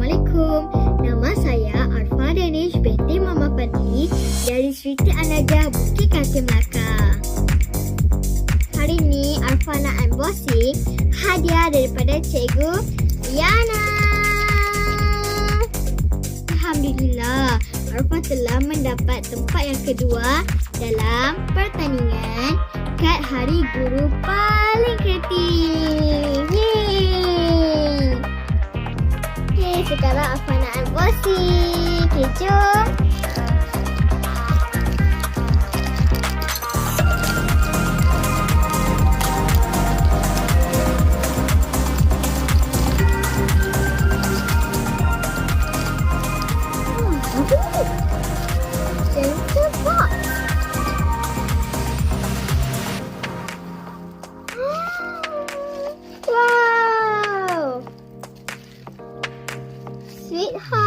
Assalamualaikum. Nama saya Arfa Danish binti Mama Pati dari Sriti Anaja Bukit Kasih Melaka. Hari ini Arfa nak unboxing hadiah daripada Cikgu Lyanna. Alhamdulillah, Arfa telah mendapat tempat yang kedua dalam pertandingan kad Hari Guru paling kreatif. Yeay! Okay, sekarang Arfa nak unboxing. Okay, jom. Tempat. Wow. Sweetheart.